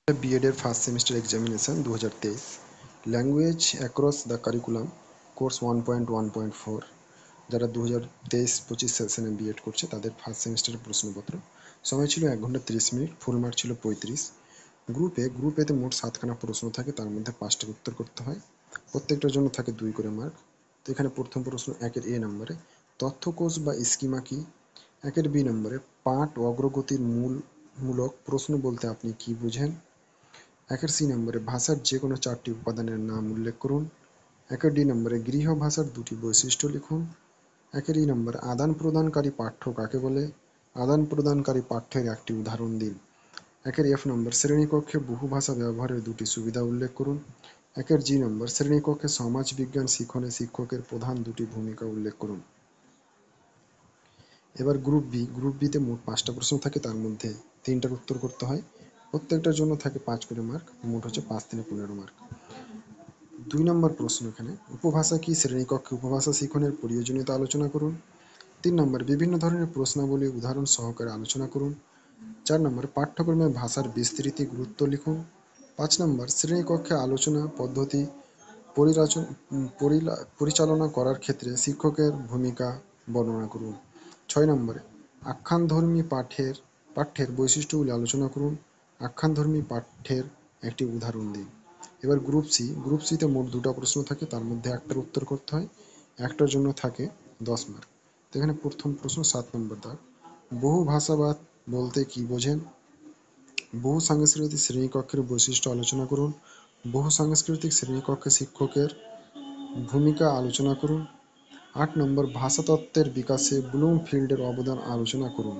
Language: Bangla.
बीएड এর first semester examination 2023 language across the curriculum course 1.1.4 যারা 2023-25 সেশনে বিএড করছে তাদের ফার্স্ট সেমিস্টারের প্রশ্নপত্র। সময় ছিল 1 ঘন্টা 30 মিনিট, ফুল মার্ক ছিল 35। গ্রুপ এতে মোট 7খানা প্রশ্ন থাকে, তার মধ্যে 5টার উত্তর করতে হয়। প্রত্যেকটার জন্য থাকে 2 করে মার্ক। তো এখানে প্রথম প্রশ্ন 1-এর এ নম্বরে, তথ্যকোষ বা স্কিমা কি? 1-এর বি নম্বরে, পাঠ অগ্রগতির মূলক প্রশ্ন বলতে আপনি কি বুঝেন? 1-এর সি নম্বরে, ভাষার যে কোনো 4টি উপাদানের নাম উল্লেখ করুন। 1-এর ডি নম্বরে, গৃহ ভাষার 2টি বৈশিষ্ট্য লিখুন। 1-এর ই নম্বরে, আদান প্রদানকারী পাঠ্য কাকে বলে? আদান প্রদানকারী পাঠ্যের একটি উদাহরণ দিন। 1-এর এফ নম্বর, শ্রেণীকক্ষে বহু ভাষা ব্যবহারের 2টি সুবিধা উল্লেখ করুন। 1-এর জি নম্বর, শ্রেণীকক্ষে সমাজ বিজ্ঞান শিখনে শিক্ষকের প্রধান 2টি ভূমিকা উল্লেখ করুন। এবার গ্রুপ বিতে মোট 5টা প্রশ্ন থাকে, তার মধ্যে 3টার উত্তর করতে হয়। প্রত্যেকটার জন্য থাকে 5 করে মার্ক, মোট হচ্ছে 5×3=15 মার্ক। 2 নম্বর প্রশ্ন এখানে, উপভাষা কি? শ্রেণীকক্ষে উপভাষা শিখনের প্রয়োজনীয়তা আলোচনা করুন। 3 নম্বর, বিভিন্ন ধরনের প্রশ্নাবলী উদাহরণ সহকারে আলোচনা করুন। 4 নম্বর, পাঠ্যক্রমে ভাষার বিস্তৃতি গুরুত্ব লিখুন। 5 নম্বর, শ্রেণীকক্ষে আলোচনা পদ্ধতি পরিচালনা করার ক্ষেত্রে শিক্ষকের ভূমিকা বর্ণনা করুন। 6 নম্বরে, আখ্যানধর্মী পাঠ্যের বৈশিষ্ট্যগুলি আলোচনা করুন। আখ্যানধর্মী পাঠ্যের একটি উদাহরণ দিন। এবার গ্রুপ সিতে মোট 2টা প্রশ্ন থাকে, তার মধ্যে 1টার উত্তর করতে হয়। 1টার জন্য থাকে 10 মার্ক। তো এখানে প্রথম প্রশ্ন 7 নম্বর দাগ, বহু ভাষাবাদ বলতে কি বোঝেন? বহু সাংস্কৃতিক শ্রেণীকক্ষের বৈশিষ্ট্য আলোচনা করুন। বহু সাংস্কৃতিক শ্রেণীকক্ষে শিক্ষকের ভূমিকা আলোচনা করুন। 8 নম্বর, ভাষাতত্ত্বের বিকাশে ব্লুমফিল্ডের অবদান আলোচনা করুন।